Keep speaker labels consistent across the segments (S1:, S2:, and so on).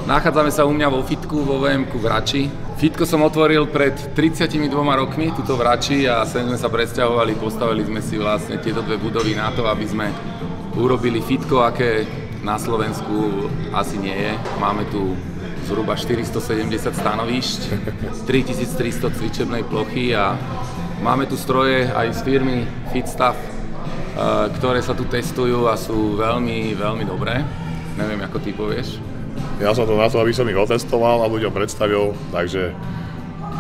S1: Nachádzame sa u mňa vo fitku, vo VM-ku v Rači. Fitko som otvoril pred 32 rokmi, tuto v Rači, a sem sme sa presťahovali, postavili sme si vlastne tieto dve budovy na to, aby sme urobili fitko, aké na Slovensku asi nie je. Máme tu zhruba 470 stanovíšť, 3300 cvičebnej plochy a máme tu stroje aj z firmy Fitstaff, ktoré sa tu testujú a sú veľmi, veľmi dobré. Neviem, ako ty povieš.
S2: Ja som to na to, aby som ich otestoval a ľuďom predstavil, takže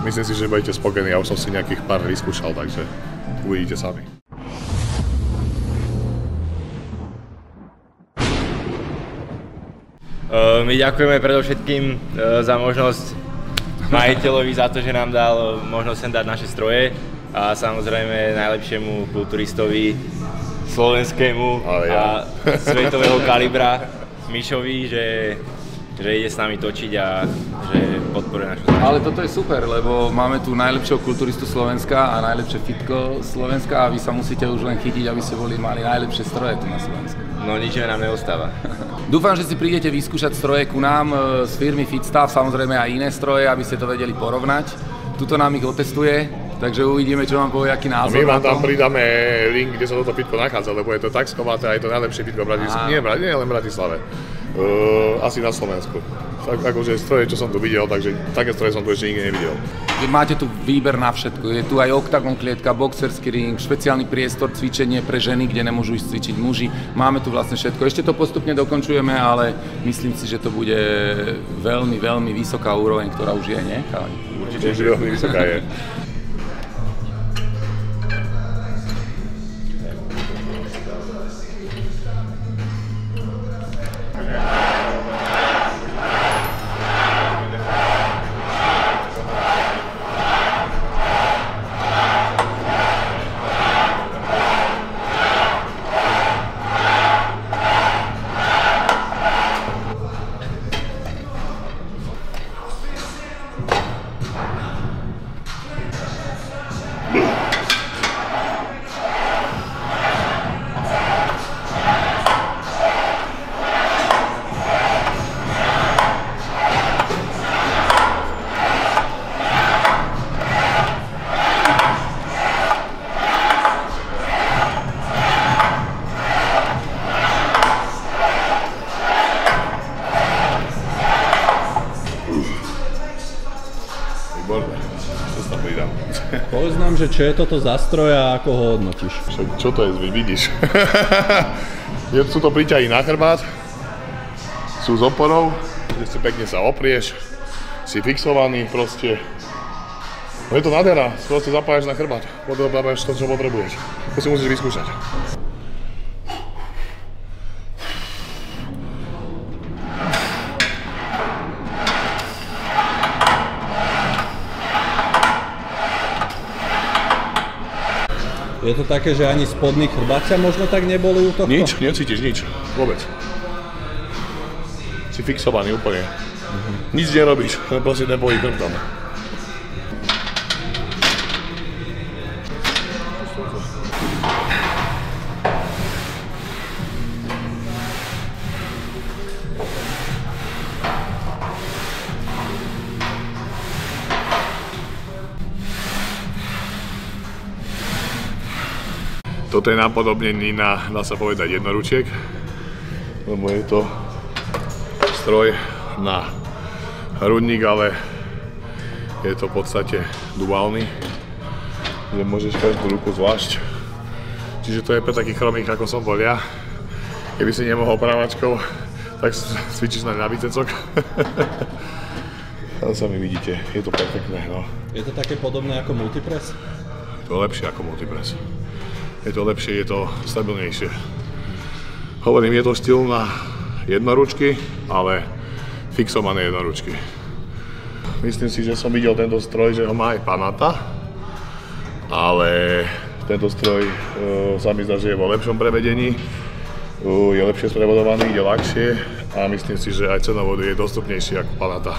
S2: myslím si, že budete spokojní. Ja už som si nejakých pár vyskúšal, takže uvidíte sami.
S3: My ďakujeme predovšetkým za možnosť majiteľovi za to, že nám dal možnosť sem dať naše stroje a samozrejme najlepšiemu kulturistovi slovenskému a svetového kalibra Mišovi, že ide s nami točiť a že podporuje našu značku.
S1: Ale toto je super, lebo máme tu najlepšieho kulturistu Slovenska a najlepšie fitko Slovenska a vy sa musíte už len chytiť, aby ste mali najlepšie stroje tu na Slovensku.
S3: No nič nám neostáva.
S1: Dúfam, že si prídete vyskúšať stroje ku nám z firmy Fitstaff, samozrejme aj iné stroje, aby ste to vedeli porovnať. Tuto nám ich otestuje, takže uvidíme, čo vám povie, aký názor.
S2: My vám tam pridáme link, kde sa toto fitko nachádza, lebo je to tak schovaté, aj to najlepšie fitko v Bratislave. Nie len v Bratislave. Asi na Slovensku. Tak akože stroje, čo som tu videl, takže také stroje som tu ešte nikdy nevidel.
S1: Máte tu výber na všetko. Je tu aj oktagon klietka, boxerský ring, špeciálny priestor, cvičenie pre ženy, kde nemôžu ísť cvičiť muži. Máme tu vlastne všetko. Ešte to postupne dokončujeme, ale myslím si, že to bude veľmi, veľmi vysoká úroveň, ktorá už je, nie?
S2: Určite veľmi vysoká je.
S4: Povedz nám, že čo je toto za stroj a ako ho hodnotíš?
S2: Čo to je, vidíš? Sú to príťahy na chrbát, sú s oporou, kde si pekne sa oprieš, si fixovaný proste. No je to nádhera, proste zapájaš na chrbát, potrebuješ to, čo potrebuješ. To si musíš vyskúšať.
S4: Je to také, že ani spodný chrbát sa možno tak neboli u tohto?
S2: Nič, necítiš nič, vôbec. Si fixovaný úplne. Nič nerobíš, len proste nebojí chrbtom. Toto je napodobnený na, dá sa povedať, jednoručiek, lebo je to stroj na hrudník, ale je to v podstate duálny, že môžeš každú ruku zvlášť. Čiže to je pre takých chromých, ako som bol ja. Keby si nemohol právačkou, tak cvičíš na bicecok. Ale sami vidíte, je to perfektné. No.
S4: Je to také podobné ako multipress?
S2: To je lepšie ako multipress. Je to lepšie, je to stabilnejšie. Hovorím, je to štýl na jednoručky, ale fixované jednoručky. Myslím si, že som videl tento stroj, že ho má aj Panata, ale tento stroj sa mi zdá, že je vo lepšom prevedení, je lepšie sprevodovaný, ide ľahšie a myslím si, že aj cenovo je dostupnejší ako Panata.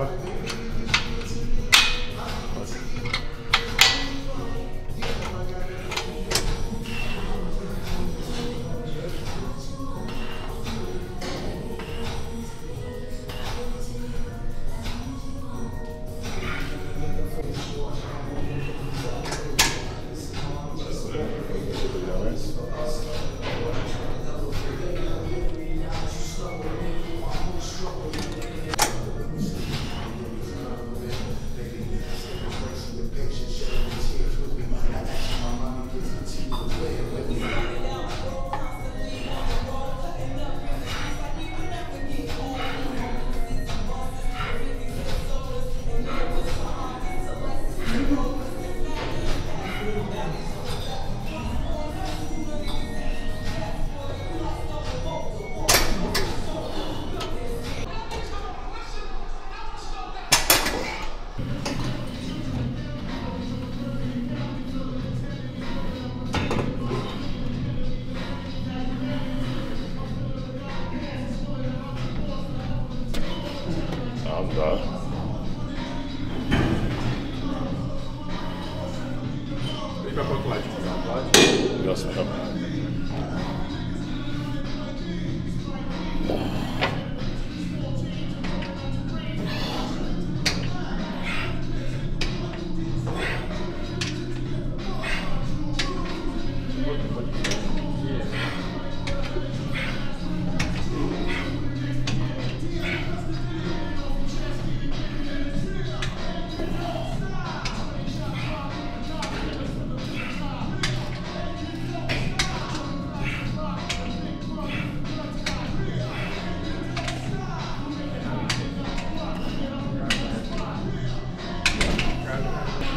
S2: Da. Iba potlačku zaplať. Jasne.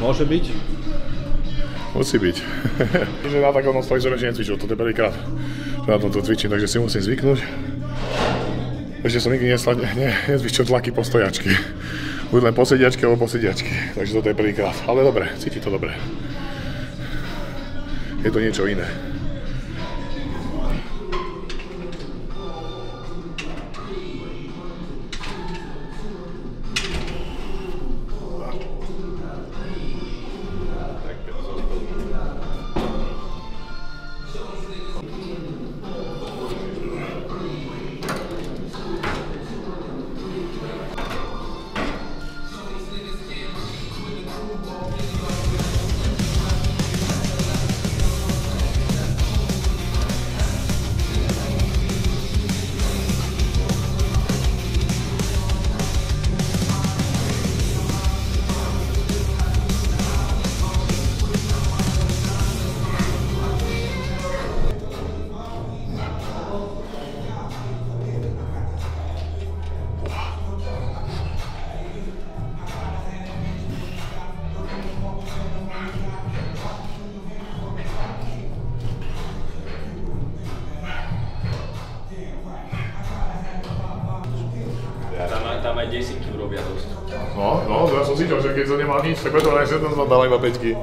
S4: Môže byť?
S2: Musí byť. Že na takom stojí som ešte necvičil, toto je prvýkrát, že na tomto cvičím, takže si musím zvyknúť. Ešte som nikdy nezvyčil tlaky po stojačky. Buď len po sediačke alebo po sediačky, takže toto je prvýkrát. Ale dobre, cíti to dobre. Je to niečo iné.
S3: Tam aj 10 robia dosť.
S2: No, ja som cítil, že keď som nemal nič, tak preto aj 7 som dal iba 5.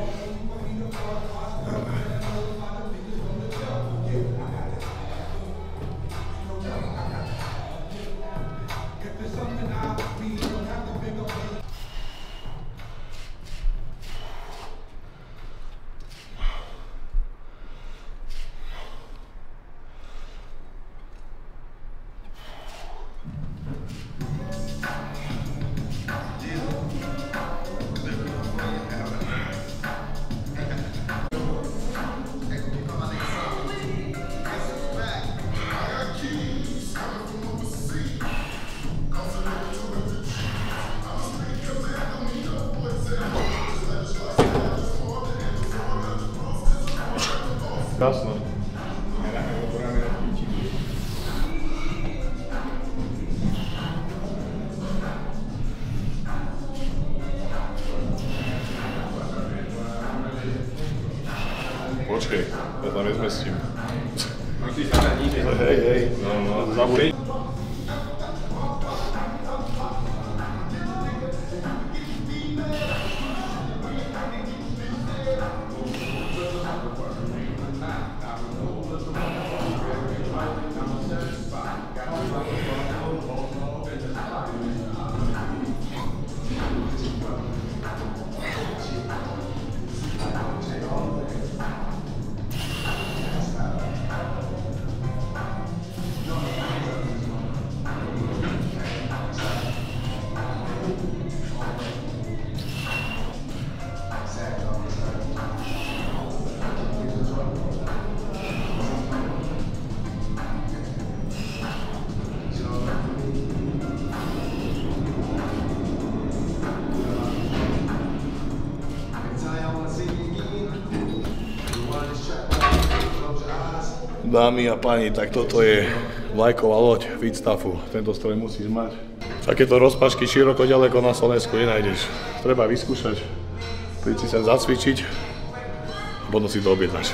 S2: Jasno. Počkej, ja tam nezmestím.
S3: Musíš sa dať nižšie.
S2: Hej, no, zabudni. Dámy a páni, tak toto je vlajková loď Fitstaffu. Tento stroj musíš mať. Takéto rozpačky široko ďaleko na Slovensku nenájdeš. Treba vyskúšať, príď si sa zacvičiť a potom si to objednáš.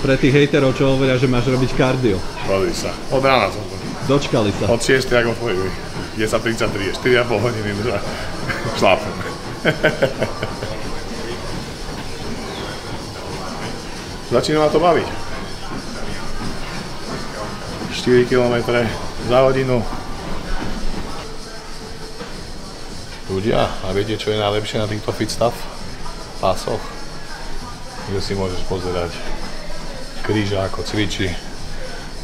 S4: Pre tých hejterov, čo hovoria, že máš robiť kardio.
S2: Pozri sa. Od rána som to.
S4: Dočkali sa.
S2: Od 6. ako tvojili. 10:33 je 4,5 hodiny. Šlápem. Začína ma to baviť. 4 km za hodinu. Ľudia, a viete, čo je najlepšie na týchto Fitstaff pásoch? Že si môžeš pozerať kríža, ako cvičí,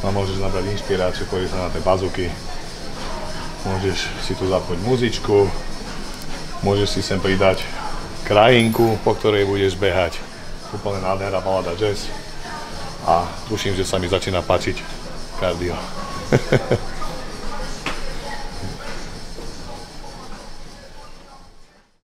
S2: a môžeš nabrať inšpiráciu, pozrieť sa na tie bazuky, môžeš si tu zapnúť muzičku, môžeš si sem pridať krajinku, po ktorej budeš behať. Úplne nádhera balada jazz a tuším, že sa mi začína páčiť kardio.